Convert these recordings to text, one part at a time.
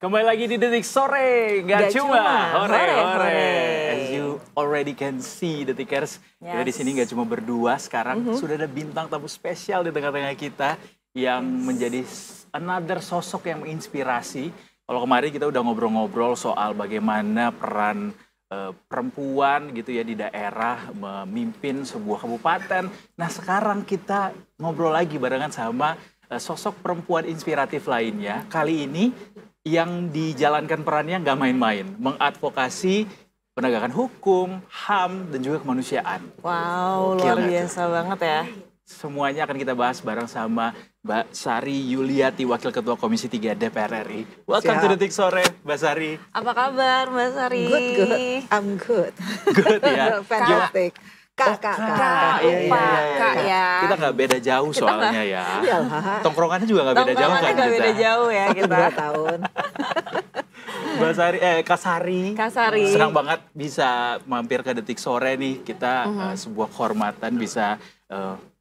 Kembali lagi di Detik Sore, nggak cuma hore. As you already can see, Detikers, kita di sini nggak cuma berdua. Sekarang sudah ada bintang tamu spesial di tengah-tengah kita yang menjadi another sosok yang menginspirasi. Kalau kemarin kita udah ngobrol-ngobrol soal bagaimana peran perempuan gitu ya di daerah memimpin sebuah kabupaten. Nah sekarang kita ngobrol lagi barengan sama sosok perempuan inspiratif lainnya. Kali ini yang dijalankan perannya nggak main-main, mengadvokasi penegakan hukum, HAM, dan juga kemanusiaan. Wow, luar biasa banget ya. Semuanya akan kita bahas bareng sama Mbak Sari Yuliati, Wakil Ketua Komisi 3 DPR RI. Welcome to Detik Sore, Mbak Sari. Apa kabar Mbak Sari? Good. I'm good. Good ya. Fantastic. Kak ya. Kita nggak beda jauh soalnya ya. Iyalah. Tongkrongannya juga nggak beda jauh kan Tongkrongannya nggak beda jauh ya kita. 2 tahun. Mbak Sari, Kak Sari. Kak Sari. Senang banget bisa mampir ke Detik Sore nih. Kita sebuah kehormatan bisa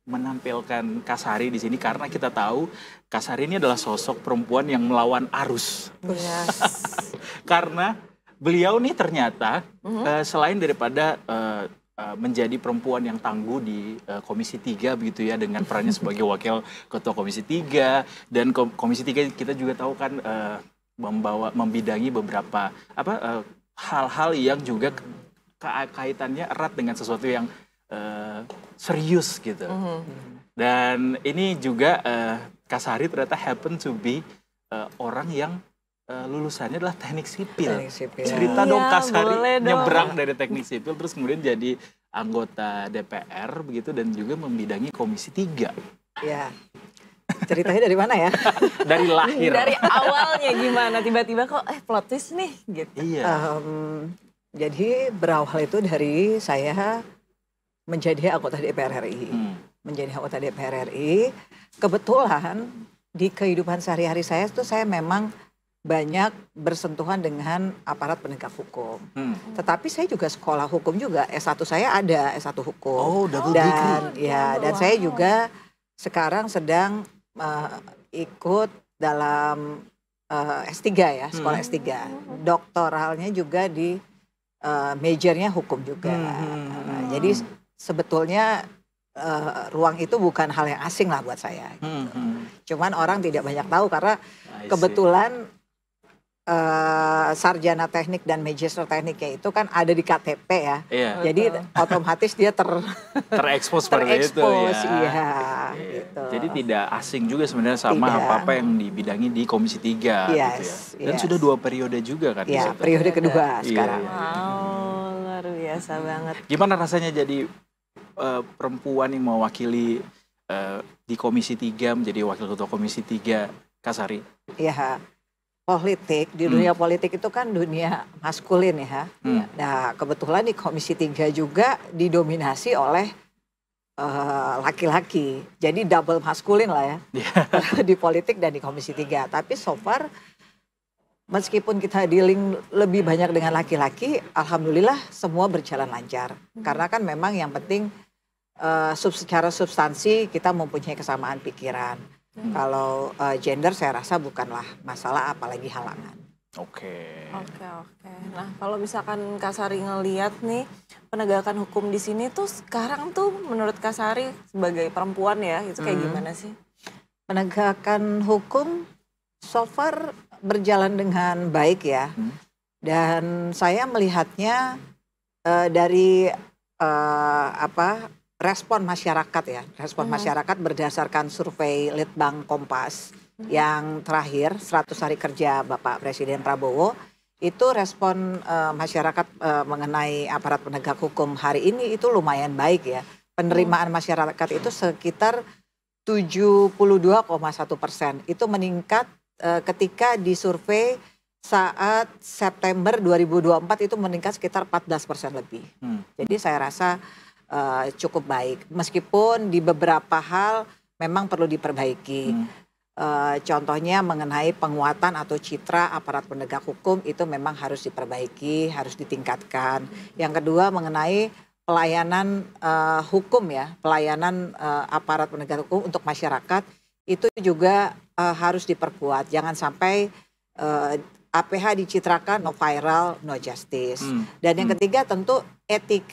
menampilkan Kak Sari di sini karena kita tahu Kak Sari ini adalah sosok perempuan yang melawan arus. Yes. Karena beliau nih ternyata selain daripada menjadi perempuan yang tangguh di Komisi 3 begitu ya, dengan perannya sebagai Wakil Ketua Komisi 3, dan Komisi 3 kita juga tahu kan membidangi beberapa hal-hal yang juga kaitannya erat dengan sesuatu yang serius gitu. Dan ini juga Kak Sari ternyata happen to be orang yang lulusannya adalah teknik sipil. Cerita dong Kak Sari nyebrang dari teknik sipil terus kemudian jadi anggota DPR begitu dan juga membidangi Komisi 3. Ya. Ceritanya dari mana ya? Dari lahir. Dari awalnya gimana? Tiba-tiba kok plot twist nih gitu. Iya. Jadi berawal itu dari saya menjadi anggota DPR RI. Menjadi anggota DPR RI. Kebetulan di kehidupan sehari-hari saya itu saya memang banyak bersentuhan dengan aparat penegak hukum. Tetapi saya juga sekolah hukum juga, S1 saya ada, S1 hukum. Oh, double degree. Dan saya juga sekarang sedang ikut dalam S3 ya, sekolah S3. Doktoralnya juga di majornya hukum juga. Jadi sebetulnya ruang itu bukan hal yang asing lah buat saya. Gitu. Cuman orang tidak banyak tahu karena kebetulan sarjana teknik dan magister tekniknya itu kan ada di KTP ya. Iya. Jadi otomatis dia terekspos seperti itu ya. Iya. Gitu. Jadi tidak asing juga sebenarnya sama apa-apa yang dibidangi di Komisi 3 gitu ya. Dan sudah 2 periode juga kan di situ. Periode kedua sekarang. Wow, luar biasa banget. Gimana rasanya jadi perempuan yang mewakili di Komisi 3, menjadi Wakil Ketua Komisi 3, Kak Sari? Iya. Politik, di dunia politik itu kan dunia maskulin ya. Nah kebetulan di Komisi 3 juga didominasi oleh laki-laki. Jadi double maskulin lah ya. Di politik dan di Komisi 3. Tapi so far meskipun kita dealing lebih banyak dengan laki-laki, alhamdulillah semua berjalan lancar. Karena kan memang yang penting secara substansi kita mempunyai kesamaan pikiran. Kalau gender saya rasa bukanlah masalah, apalagi halangan. Oke. Nah kalau misalkan Kak Sari ngeliat nih penegakan hukum di sini tuh sekarang tuh menurut Kak Sari sebagai perempuan ya itu kayak gimana sih? Penegakan hukum so far berjalan dengan baik ya. Dan saya melihatnya dari respon masyarakat ya. Respon masyarakat berdasarkan survei Litbang Kompas yang terakhir 100 hari kerja Bapak Presiden Prabowo. Itu respon masyarakat mengenai aparat penegak hukum hari ini itu lumayan baik ya. Penerimaan masyarakat itu sekitar 72,1%. Itu meningkat ketika disurvei saat September 2024 itu meningkat sekitar 14% lebih. Jadi saya rasa cukup baik. Meskipun di beberapa hal memang perlu diperbaiki. Contohnya mengenai penguatan atau citra aparat penegak hukum itu memang harus diperbaiki, harus ditingkatkan. Yang kedua mengenai pelayanan hukum ya, pelayanan aparat penegak hukum untuk masyarakat itu juga harus diperkuat. Jangan sampai APH dicitrakan no viral, no justice. Dan yang ketiga tentu etik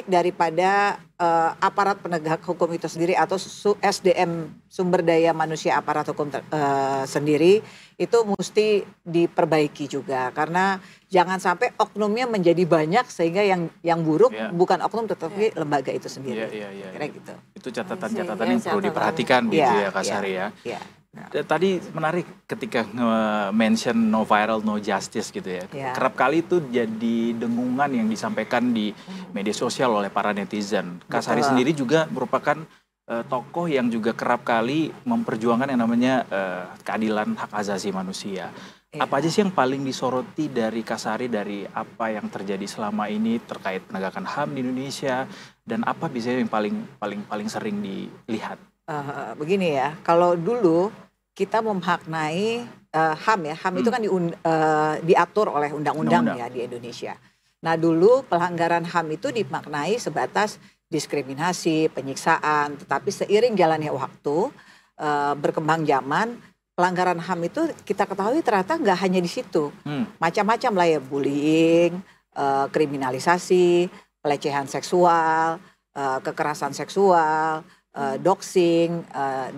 daripada aparat penegak hukum itu sendiri atau SDM sumber daya manusia aparat hukum sendiri itu mesti diperbaiki juga, karena jangan sampai oknumnya menjadi banyak sehingga yang buruk bukan oknum tetapi lembaga itu sendiri. Kira gitu. Itu catatan-catatan yang perlu diperhatikan gitu ya Kak Sari ya. Tadi menarik ketika nge-mention no viral, no justice gitu ya. Kerap kali itu jadi dengungan yang disampaikan di media sosial oleh para netizen. Kak Sari sendiri juga merupakan tokoh yang juga kerap kali memperjuangkan yang namanya keadilan hak asasi manusia. Apa aja sih yang paling disoroti dari Kak Sari dari apa yang terjadi selama ini terkait penegakan HAM di Indonesia, dan apa biasanya yang paling sering dilihat? Begini ya, kalau dulu kita memaknai HAM ya, HAM itu kan diatur oleh undang-undang ya di Indonesia. Nah dulu pelanggaran HAM itu dimaknai sebatas diskriminasi, penyiksaan, tetapi seiring jalannya waktu, berkembang zaman, pelanggaran HAM itu kita ketahui ternyata nggak hanya di situ, macam-macam lah ya, bullying, kriminalisasi, pelecehan seksual, kekerasan seksual, doxing,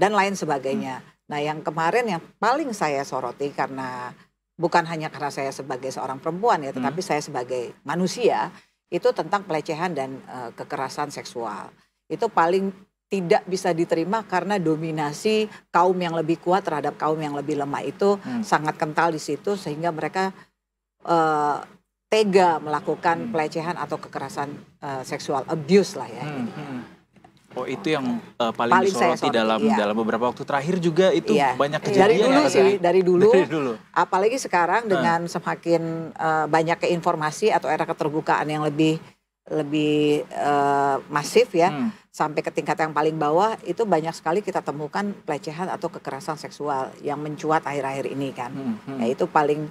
dan lain sebagainya. Nah yang kemarin yang paling saya soroti, karena bukan hanya karena saya sebagai seorang perempuan ya, tetapi saya sebagai manusia, itu tentang pelecehan dan kekerasan seksual. Itu paling tidak bisa diterima karena dominasi kaum yang lebih kuat terhadap kaum yang lebih lemah itu sangat kental di situ, sehingga mereka tega melakukan pelecehan atau kekerasan seksual, abuse lah ya. Oh itu yang paling disoroti dalam beberapa waktu terakhir juga itu banyak kejadian. Dari dulu. Apalagi sekarang dengan semakin banyaknya informasi atau era keterbukaan yang lebih masif ya, sampai ke tingkat yang paling bawah itu banyak sekali kita temukan pelecehan atau kekerasan seksual yang mencuat akhir-akhir ini kan. Ya itu paling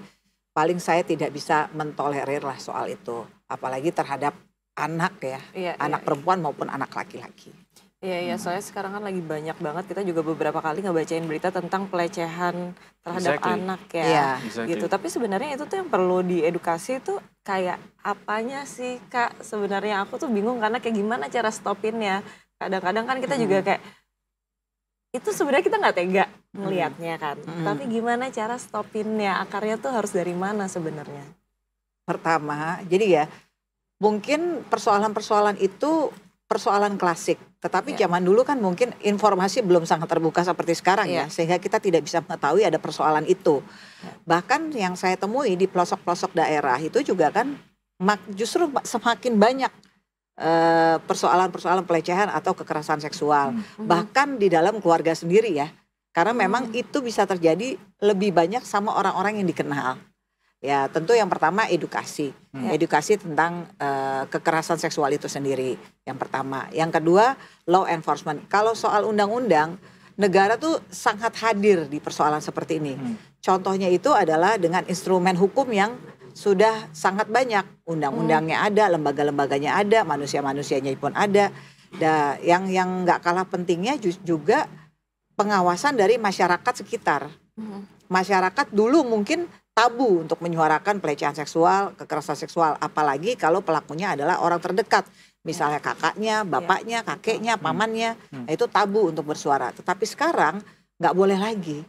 saya tidak bisa mentolerir lah soal itu, apalagi terhadap anak ya, anak perempuan maupun anak laki-laki. Iya, soalnya sekarang kan lagi banyak banget, kita juga beberapa kali ngebacain berita tentang pelecehan terhadap anak ya, gitu. Tapi sebenarnya itu tuh yang perlu diedukasi tuh kayak apanya sih Kak? Sebenarnya aku tuh bingung karena kayak gimana cara stopinnya. Kadang-kadang kan kita juga kayak, itu sebenarnya kita nggak tega ngelihatnya kan. Tapi gimana cara stopinnya, akarnya tuh harus dari mana sebenarnya? Pertama, jadi ya mungkin persoalan-persoalan itu persoalan klasik, tetapi zaman dulu kan mungkin informasi belum sangat terbuka seperti sekarang ya, sehingga kita tidak bisa mengetahui ada persoalan itu. Bahkan yang saya temui di pelosok-pelosok daerah itu juga kan justru semakin banyak persoalan-persoalan pelecehan atau kekerasan seksual, bahkan di dalam keluarga sendiri ya, karena memang itu bisa terjadi lebih banyak sama orang-orang yang dikenal. Ya tentu yang pertama edukasi tentang kekerasan seksual itu sendiri yang pertama. Yang kedua law enforcement. Kalau soal undang-undang, negara tuh sangat hadir di persoalan seperti ini. Contohnya itu adalah dengan instrumen hukum yang sudah sangat banyak. Undang-undangnya ada, lembaga-lembaganya ada, manusia-manusianya pun ada. Dan yang nggak kalah pentingnya juga pengawasan dari masyarakat sekitar. Masyarakat dulu mungkin tabu untuk menyuarakan pelecehan seksual, kekerasan seksual, apalagi kalau pelakunya adalah orang terdekat, misalnya kakaknya, bapaknya, kakeknya, pamannya, itu tabu untuk bersuara. Tetapi sekarang nggak boleh lagi.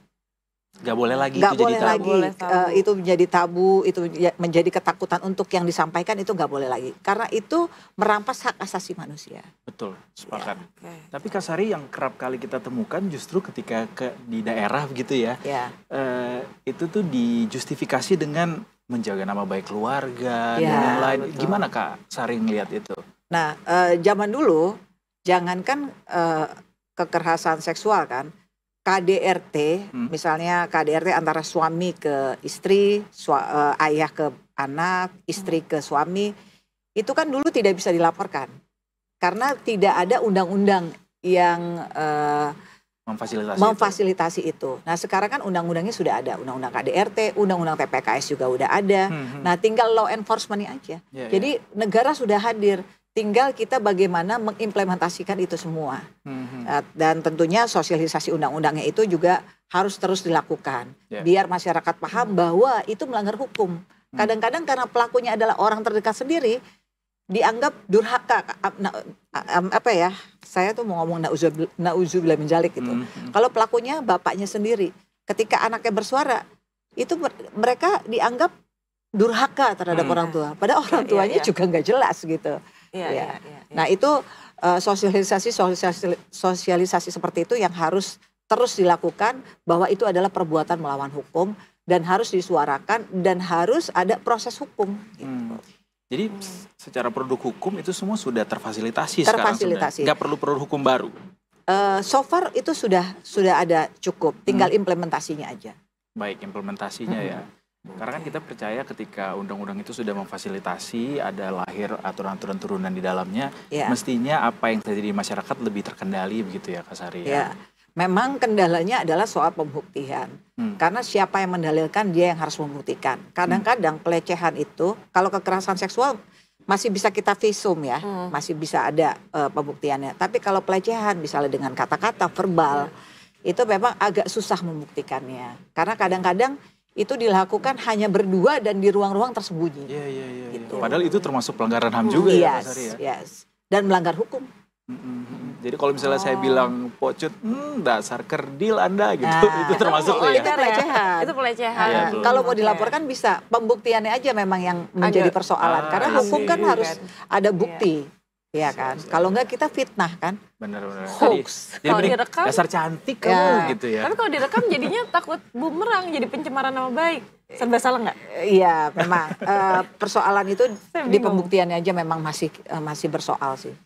Nggak boleh lagi nggak itu boleh jadi tabu. Itu menjadi tabu, itu menjadi ketakutan untuk yang disampaikan, itu nggak boleh lagi. Karena itu merampas hak asasi manusia. Betul, sepakat. Tapi Kak Sari yang kerap kali kita temukan justru ketika di daerah begitu ya, itu tuh dijustifikasi dengan menjaga nama baik keluarga dan yang lain. Betul. Gimana Kak Sari ngelihat itu? Nah, zaman dulu jangankan kekerasan seksual kan, KDRT, misalnya KDRT antara suami ke istri, ayah ke anak, istri ke suami, itu kan dulu tidak bisa dilaporkan. Karena tidak ada undang-undang yang memfasilitasi itu. Nah sekarang kan undang-undangnya sudah ada, undang-undang KDRT, undang-undang TPKS juga udah ada. Nah tinggal law enforcement-nya aja. Jadi negara sudah hadir. Tinggal kita bagaimana mengimplementasikan itu semua. Dan tentunya sosialisasi undang-undangnya itu juga harus terus dilakukan. Biar masyarakat paham bahwa itu melanggar hukum. Kadang-kadang karena pelakunya adalah orang terdekat sendiri, dianggap durhaka, apa ya? Saya tuh mau ngomong nauzubillah min dzalik gitu. Kalau pelakunya bapaknya sendiri, ketika anaknya bersuara, itu mereka dianggap durhaka terhadap orang tua. Padahal orang tuanya juga nggak jelas gitu. Nah itu sosialisasi seperti itu yang harus terus dilakukan, bahwa itu adalah perbuatan melawan hukum dan harus disuarakan dan harus ada proses hukum. Gitu. Jadi secara produk hukum itu semua sudah terfasilitasi sekarang. Nggak perlu produk hukum baru. So far itu sudah ada cukup, tinggal implementasinya aja. Baik, implementasinya ya. Karena kan kita percaya ketika undang-undang itu sudah memfasilitasi, ada lahir aturan-aturan turunan di dalamnya, mestinya apa yang terjadi di masyarakat lebih terkendali begitu ya Kak Sari. Ya. Memang kendalanya adalah soal pembuktian. Karena siapa yang mendalilkan, dia yang harus membuktikan. Kadang-kadang pelecehan itu, kalau kekerasan seksual masih bisa kita visum ya, masih bisa ada pembuktiannya. Tapi kalau pelecehan misalnya dengan kata-kata verbal, itu memang agak susah membuktikannya. Karena kadang-kadang itu dilakukan hanya berdua dan di ruang-ruang tersembunyi. Gitu. Padahal itu termasuk pelanggaran HAM juga ya Kak Sari ya. Dan melanggar hukum. Jadi kalau misalnya saya bilang pocut, dasar kerdil Anda gitu, itu termasuk tuh ya. Itu pelecehan. Itu pelecehan. Kalau mau dilaporkan bisa, pembuktiannya aja memang yang menjadi persoalan. Karena hukum kan harus ada bukti, ya kan. Kalau enggak kita fitnah kan. Benar-benar. Hoax. Kalau direkam, dasar cantik kamu gitu ya. Tapi kalau direkam jadinya takut bumerang, jadi pencemaran nama baik. Serba salah nggak? Iya, memang persoalan itu di pembuktiannya aja memang masih bersoal sih.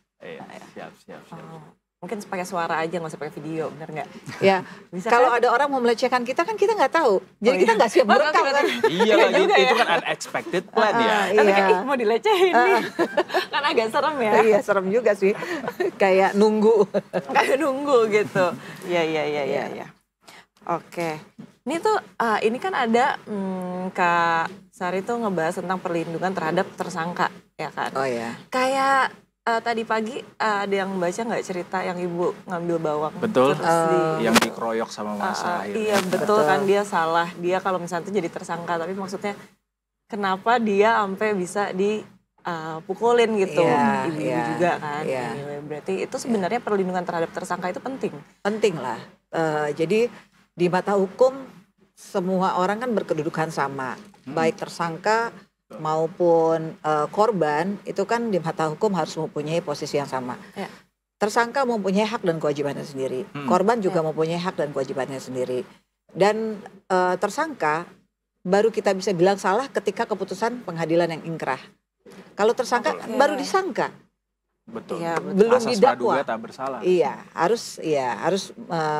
Siap. Mungkin pakai suara aja, nggak usah pakai video, bener nggak? Ya, kalau ada orang mau melecehkan kita kan kita nggak tahu, jadi kita nggak siap merekam kan? Iya lagi, itu kan unexpected plan ya. Tapi kayak mau dilecehin nih, kan agak serem ya. Iya serem juga sih, kayak nunggu. Kayak nunggu gitu. Iya. Oke, ini tuh ini kan ada Kak Sari tuh ngebahas tentang perlindungan terhadap tersangka, ya kan? Oh ya. Kayak tadi pagi ada yang baca nggak cerita yang ibu ngambil bawang? Betul, yang dikeroyok sama masa akhirnya. Iya betul kan, dia salah. Dia kalau misalnya itu jadi tersangka, tapi maksudnya kenapa dia sampai bisa dipukulin gitu, ibu juga kan. Berarti itu sebenarnya perlindungan terhadap tersangka itu penting? Penting lah, jadi di mata hukum semua orang kan berkedudukan sama, baik tersangka maupun korban itu kan di mata hukum harus mempunyai posisi yang sama. Tersangka mempunyai hak dan kewajibannya sendiri, korban juga mempunyai hak dan kewajibannya sendiri. Dan tersangka baru kita bisa bilang salah ketika keputusan pengadilan yang ingkrah. Kalau tersangka baru disangka. Betul. Belum asas didakwa. praduga tak bersalah. Harus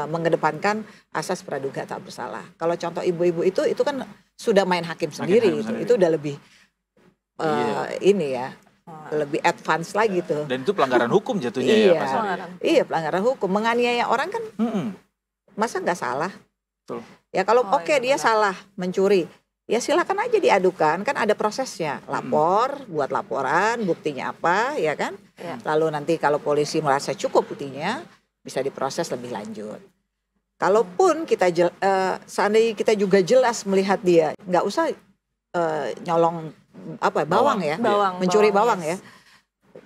mengedepankan asas praduga tak bersalah. Kalau contoh ibu-ibu itu kan sudah main hakim sendiri, itu udah lebih lebih advance lagi tuh. Dan itu pelanggaran hukum jatuhnya ya Pak Sari. Iya, pelanggaran hukum. Menganiaya orang kan masa nggak salah? Betul. Ya kalau dia salah mencuri, ya silakan aja diadukan, kan ada prosesnya. Buat laporan, buktinya apa, ya kan? Lalu nanti kalau polisi merasa cukup buktinya, bisa diproses lebih lanjut. Kalaupun kita seandainya kita juga jelas melihat dia, nggak usah nyolong bawang ya, mencuri bawang ya.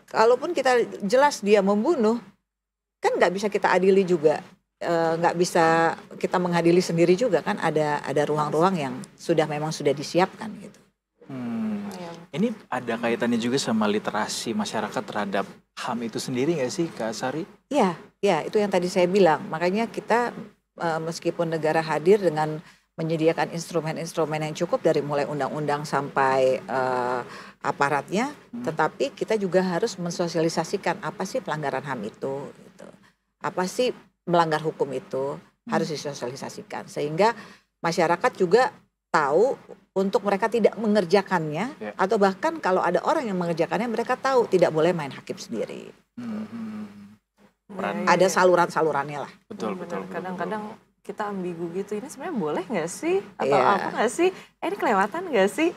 Kalaupun kita jelas dia membunuh, kan nggak bisa kita adili juga, nggak bisa kita mengadili sendiri juga kan, ada ruang-ruang yang memang sudah disiapkan gitu. Ini ada kaitannya juga sama literasi masyarakat terhadap HAM itu sendiri nggak sih Kak Sari? Iya, itu yang tadi saya bilang. Makanya kita meskipun negara hadir dengan menyediakan instrumen-instrumen yang cukup dari mulai undang-undang sampai aparatnya, tetapi kita juga harus mensosialisasikan apa sih pelanggaran HAM itu, gitu. Apa sih melanggar hukum itu, harus disosialisasikan sehingga masyarakat juga tahu untuk mereka tidak mengerjakannya, atau bahkan kalau ada orang yang mengerjakannya mereka tahu tidak boleh main hakim sendiri. Ada saluran-salurannya lah. Betul. Kadang-kadang kita ambigu gitu, ini sebenarnya boleh nggak sih atau apa nggak sih, ini kelewatan nggak sih,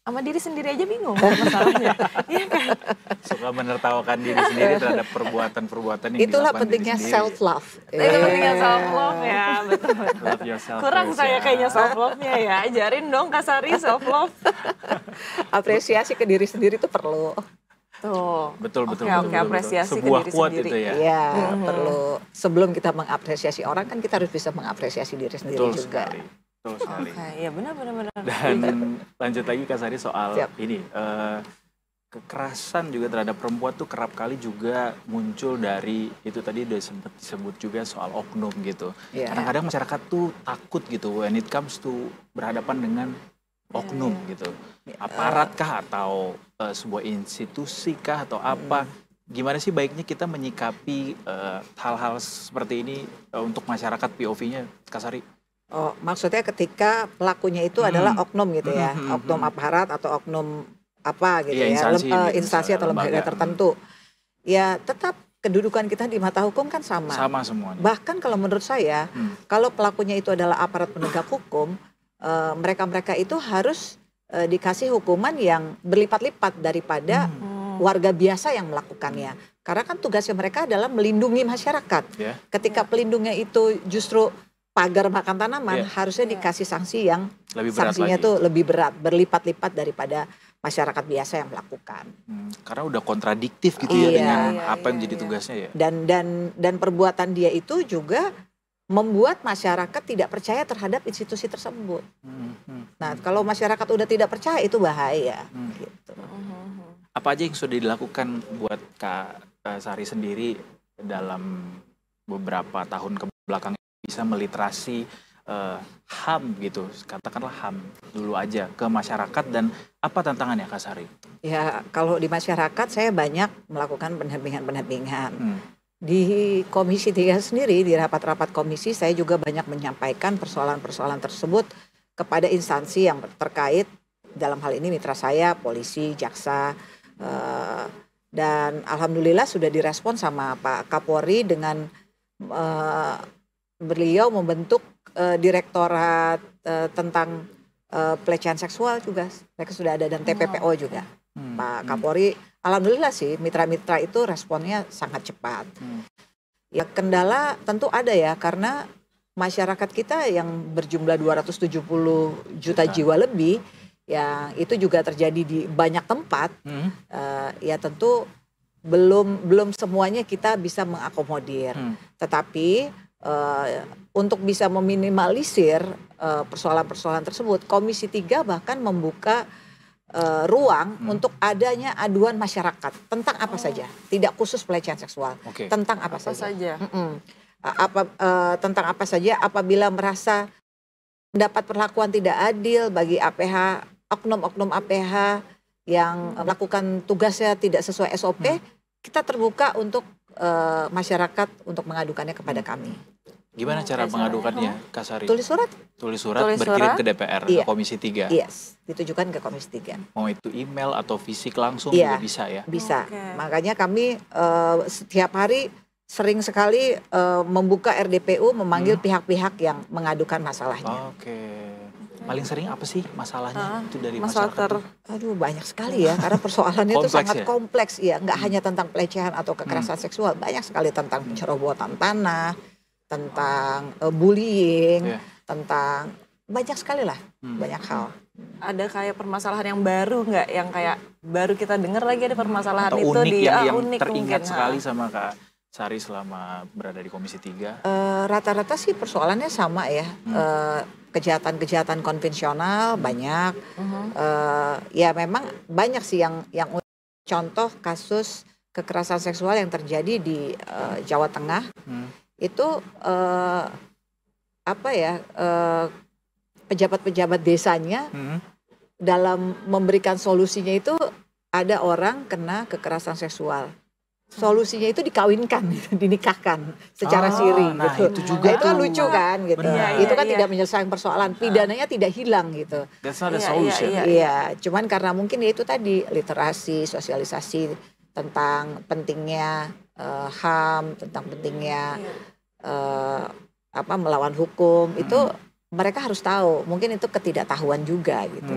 sama diri sendiri aja bingung masalahnya. Iya kan? Suka menertawakan diri sendiri terhadap perbuatan-perbuatan yang itulah dilakukan pentingnya self love. Itu pentingnya self love ya, Love yourself. Kurang saya kayaknya self love-nya ya. Ajarin dong Kak Sari self love. Apresiasi ke diri sendiri itu perlu. Tuh. Betul. Apresiasi sebuah ke diri quote sendiri. itu ya. Iya, perlu. Sebelum kita mengapresiasi orang kan kita harus bisa mengapresiasi diri sendiri Betul juga. sekali. Iya benar. Dan lanjut lagi Kak Sari soal Siap. ini kekerasan juga terhadap perempuan tuh kerap kali juga muncul dari itu tadi udah sempat disebut juga soal oknum gitu. Iya. Kadang-kadang masyarakat tuh takut gitu when it comes to berhadapan dengan oknum gitu. Aparat kah atau sebuah institusi kah atau apa? Gimana sih baiknya kita menyikapi hal-hal seperti ini untuk masyarakat POV-nya Kak Sari? Oh, maksudnya ketika pelakunya itu adalah oknum gitu ya, oknum aparat atau oknum apa gitu Iya, ya, instansi atau lembaga tertentu. Ya tetap kedudukan kita di mata hukum kan sama. Sama semuanya. Bahkan kalau menurut saya, kalau pelakunya itu adalah aparat penegak hukum, mereka-mereka itu harus dikasih hukuman yang berlipat-lipat daripada warga biasa yang melakukannya. Karena kan tugasnya mereka adalah melindungi masyarakat. Yeah. Ketika pelindungnya itu justru pagar makan tanaman, harusnya dikasih sanksi yang lebih berat sanksinya lagi. tuh lebih berat, berlipat-lipat daripada masyarakat biasa yang melakukan. Karena udah kontradiktif gitu ya dengan apa yang jadi tugasnya ya. Dan perbuatan dia itu juga membuat masyarakat tidak percaya terhadap institusi tersebut. Nah, kalau masyarakat udah tidak percaya itu bahaya. Gitu. Apa aja yang sudah dilakukan buat Kak Sari sendiri dalam beberapa tahun kebelakang bisa meliterasi HAM gitu, katakanlah HAM dulu aja ke masyarakat, dan apa tantangannya Kak Sari? Ya kalau di masyarakat saya banyak melakukan pendampingan. Di Komisi 3 sendiri, di rapat-rapat komisi saya juga banyak menyampaikan persoalan-persoalan tersebut kepada instansi yang terkait, dalam hal ini mitra saya, polisi, jaksa, dan alhamdulillah sudah direspon sama Pak Kapolri dengan beliau membentuk direktorat tentang pelecehan seksual juga, mereka sudah ada, dan TPPO juga. Pak Kapolri, alhamdulillah sih mitra-mitra itu responnya sangat cepat. Ya kendala tentu ada ya, karena masyarakat kita yang berjumlah 270 juta jiwa lebih, yang itu juga terjadi di banyak tempat, ya tentu belum semuanya kita bisa mengakomodir. Tetapi untuk bisa meminimalisir persoalan-persoalan tersebut, Komisi 3 bahkan membuka ruang untuk adanya aduan masyarakat tentang apa saja, tidak khusus pelecehan seksual, tentang apa saja. Tentang apa saja apabila merasa mendapat perlakuan tidak adil bagi APH, oknum-oknum APH yang melakukan tugasnya tidak sesuai SOP, kita terbuka untuk masyarakat untuk mengadukannya kepada kami. Gimana cara mengadukannya Kak Sari? Tulis surat berkirim ke DPR, ke Komisi 3? Yes, ditujukan ke Komisi 3. Mau itu email atau fisik langsung juga bisa ya? Bisa, makanya kami setiap hari sering sekali membuka RDPU, memanggil pihak-pihak yang mengadukan masalahnya. Paling sering apa sih masalahnya itu dari masyarakat? Aduh banyak sekali ya, karena persoalannya itu sangat kompleks ya. Nggak hanya tentang pelecehan atau kekerasan seksual, banyak sekali tentang pencerobohan tanah, tentang bullying, tentang banyak sekali lah, banyak hal. Ada kayak permasalahan yang baru nggak, yang kayak baru kita dengar lagi ada permasalahan atau itu unik di yang unik teringat mungkin, sekali sama Kak Sari selama berada di Komisi 3? Rata-rata sih persoalannya sama ya. Kejahatan-kejahatan konvensional banyak. Ya memang banyak sih yang contoh kasus kekerasan seksual yang terjadi di Jawa Tengah. Itu pejabat-pejabat desanya dalam memberikan solusinya itu, ada orang kena kekerasan seksual, solusinya itu dikawinkan, dinikahkan secara siri. Nah gitu. itu juga itu lucu kan gitu. Itu kan tidak menyelesaikan persoalan, pidananya tidak hilang gitu. That's not a solution. Iya, cuman karena mungkin ya itu tadi literasi, sosialisasi tentang pentingnya HAM, tentang pentingnya melawan hukum, itu mereka harus tahu. Mungkin itu ketidaktahuan juga gitu.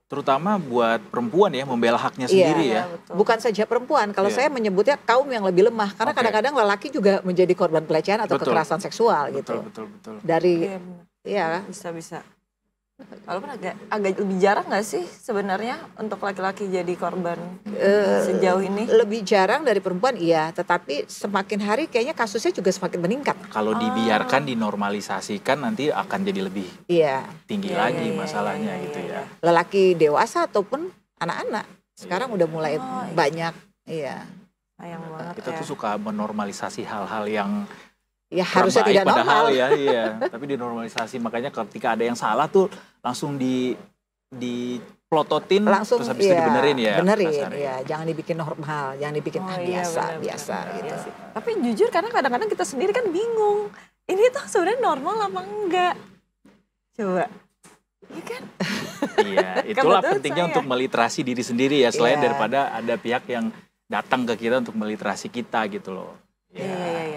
Terutama buat perempuan ya, membela haknya sendiri ya. Betul. Bukan saja perempuan, kalau saya menyebutnya kaum yang lebih lemah. Karena kadang-kadang lelaki juga menjadi korban pelecehan atau kekerasan seksual gitu. Betul. Dari, bisa. Walaupun agak lebih jarang nggak sih sebenarnya untuk laki-laki jadi korban sejauh ini? Lebih jarang dari perempuan iya, tetapi semakin hari kayaknya kasusnya juga semakin meningkat. Kalau dibiarkan, dinormalisasikan nanti akan jadi lebih tinggi lagi masalahnya gitu ya. Lelaki dewasa ataupun anak-anak sekarang udah mulai banyak. Sayang banget kita tuh suka menormalisasi hal-hal yang harusnya tidak normal tapi dinormalisasi, makanya ketika ada yang salah tuh langsung diplototin langsung terus habis itu dibenerin benerin jangan dibikin normal, jangan dibikin biasa gitu. Tapi jujur karena kadang-kadang kita sendiri kan bingung ini tuh sebenarnya normal apa enggak, coba kan itulah pentingnya untuk meliterasi diri sendiri ya, selain daripada ada pihak yang datang ke kita untuk meliterasi kita gitu loh.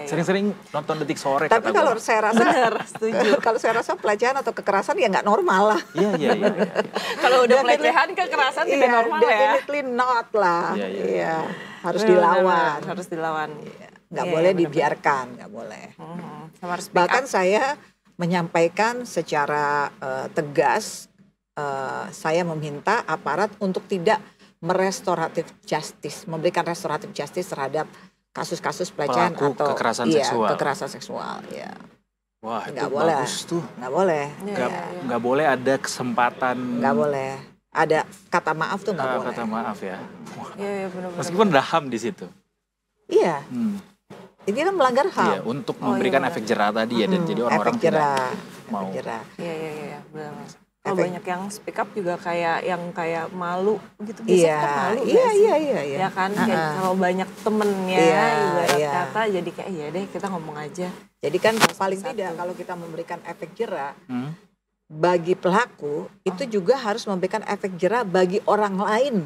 Sering-sering nonton Detik Sore. Tapi kalau saya rasa setuju. Kalau saya rasa pelecehan atau kekerasan ya nggak normal lah. Iya. Kalau udah pelecehan kekerasan tidak normal ya. Definitely not lah. Harus dilawan. Harus dilawan. Nggak boleh dibiarkan, nggak boleh. Bahkan saya menyampaikan secara tegas, saya meminta aparat untuk tidak merestoratif justice, memberikan restoratif justice terhadap kasus-kasus pelecehan atau kekerasan seksual. Wah, nggak itu boleh. Bagus tuh. Nggak boleh. Nggak boleh ada kesempatan. Nggak boleh. Ada kata maaf tuh nggak boleh. Kata maaf ya. Iya benar. Meskipun ada HAM di situ. Iya. Ini kan melanggar HAM. Iya, untuk memberikan efek jerah tadi ya, dan jadi orang-orang tidak mau. Iya, benar. Kalau banyak yang speak up juga kayak malu gitu, biasanya kan malu iya. Ya kan, kalau banyak temennya ibarat kata jadi kayak iya deh kita ngomong aja. Jadi kan paling tidak kalau kita memberikan efek jerah bagi pelaku itu juga harus memberikan efek jerah bagi orang lain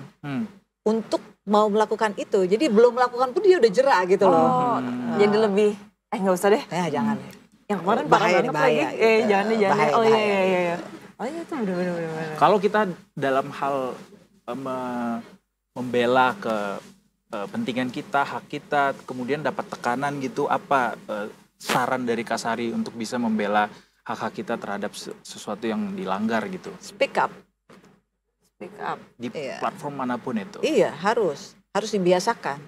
untuk mau melakukan itu. Jadi belum melakukan pun dia udah jerah gitu loh. Jadi lebih nggak usah deh. Jangan. Yang kemarin parah banget lagi. Jangan. Oh iya. Oh iya itu benar. Kalau kita dalam hal membela kepentingan kita, hak kita, kemudian dapat tekanan gitu, apa saran dari Kak Sari untuk bisa membela hak-hak kita terhadap sesuatu yang dilanggar gitu? Speak up. Di platform manapun itu. Iya, harus dibiasakan.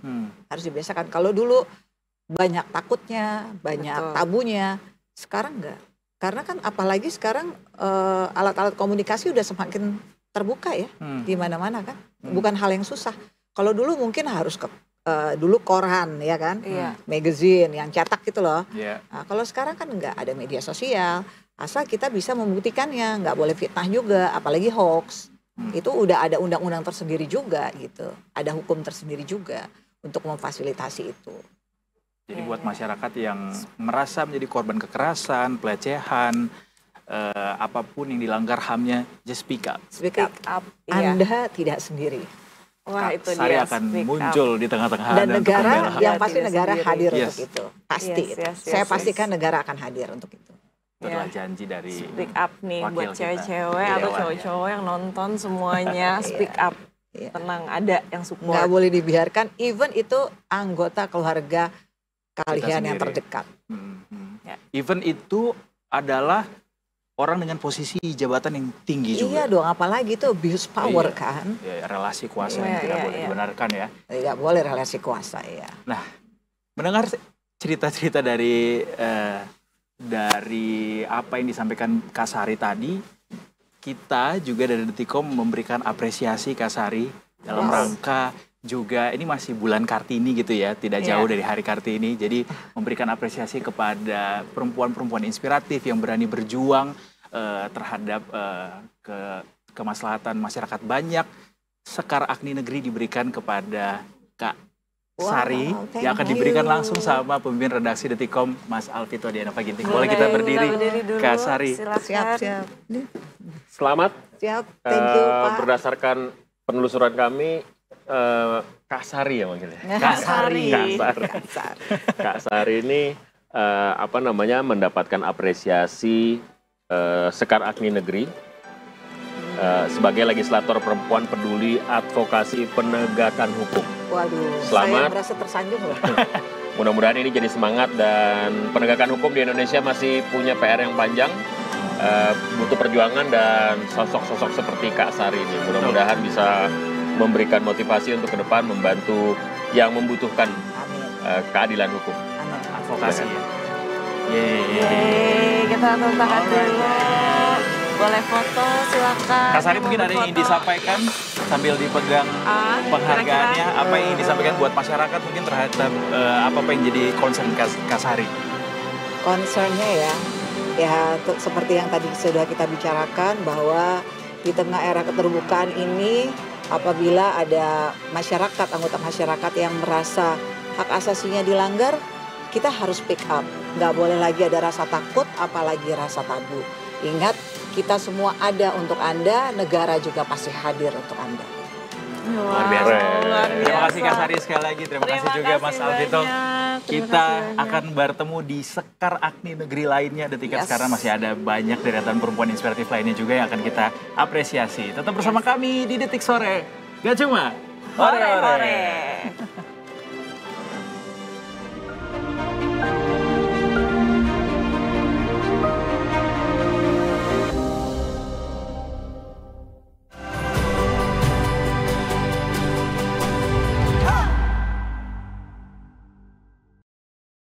Harus dibiasakan. Kalau dulu banyak takutnya, banyak tabunya, sekarang enggak. Karena kan apalagi sekarang alat-alat komunikasi udah semakin terbuka ya, di mana-mana kan. Bukan hal yang susah. Kalau dulu mungkin harus dulu koran ya kan, magazine yang cetak gitu loh. Nah, kalau sekarang kan enggak, ada media sosial. Asal kita bisa membuktikannya, nggak boleh fitnah juga, apalagi hoax. Itu udah ada undang-undang tersendiri juga gitu. Ada hukum tersendiri juga untuk memfasilitasi itu. Jadi buat masyarakat yang merasa menjadi korban kekerasan, pelecehan, apapun yang dilanggar HAM-nya, just speak up. Speak up. Anda tidak sendiri. Wah, itu dia akan muncul di tengah-tengah dan negara yang pasti negara hadir untuk itu. Pasti. Saya pastikan negara akan hadir untuk itu. Itu adalah janji dari speak up nih buat cewek-cewek atau cowok-cowok yang nonton semuanya. Speak up. Tenang, ada yang support. Nggak boleh dibiarkan, even itu anggota keluarga kalian yang terdekat. Even itu adalah orang dengan posisi jabatan yang tinggi juga. Iya dong, apalagi itu abuse power kan. Relasi kuasa yang tidak boleh dibenarkan ya. Tidak boleh relasi kuasa ya. Nah, mendengar cerita-cerita dari apa yang disampaikan Kak Sari tadi, kita juga dari Detikom memberikan apresiasi Kak Sari dalam rangka juga ini masih bulan Kartini gitu ya, tidak jauh dari Hari Kartini. Jadi memberikan apresiasi kepada perempuan-perempuan inspiratif yang berani berjuang terhadap kemaslahatan masyarakat banyak. Sekar Agni Negeri diberikan kepada Kak Sari yang akan diberikan langsung sama pemimpin redaksi Detikom, Mas Alvito Dianova Ginting. Boleh kita berdiri, Kak Sari? Siap. Selamat. Siap, thank you Pak. Berdasarkan penelusuran kami, Kak Sari ya manggilnya. Kak Sari. Kak Sari ini mendapatkan apresiasi Sekar Agni Negeri sebagai legislator perempuan peduli advokasi penegakan hukum. Waduh, Selamat. Saya merasa tersanjung loh. Mudah-mudahan ini jadi semangat dan penegakan hukum di Indonesia masih punya PR yang panjang. Butuh perjuangan dan sosok-sosok seperti Kak Sari ini. Mudah-mudahan bisa memberikan motivasi untuk ke depan membantu yang membutuhkan keadilan hukum. Advokasi ya. Yeay, kita tepuk tangan dulu. Boleh foto, silakan. Kak Sari mungkin ada yang ingin disampaikan sambil dipegang penghargaannya. Apa yang ingin disampaikan buat masyarakat mungkin terhadap apa yang jadi concern Kak Sari? Concernnya ya seperti yang tadi sudah kita bicarakan bahwa di tengah era keterbukaan ini apabila ada masyarakat, anggota masyarakat yang merasa hak asasinya dilanggar, kita harus speak up. Nggak boleh lagi ada rasa takut, apalagi rasa tabu. Ingat, kita semua ada untuk Anda, negara juga pasti hadir untuk Anda. Luar biasa. Terima kasih Kak Sari sekali lagi. Terima kasih juga Mas Alvito. Kita akan bertemu di Sekar Agni negeri lainnya. Detik sekarang masih ada banyak deretan perempuan inspiratif lainnya juga yang akan kita apresiasi. Tetap bersama kami di Detik Sore. Gak cuma ore-ore.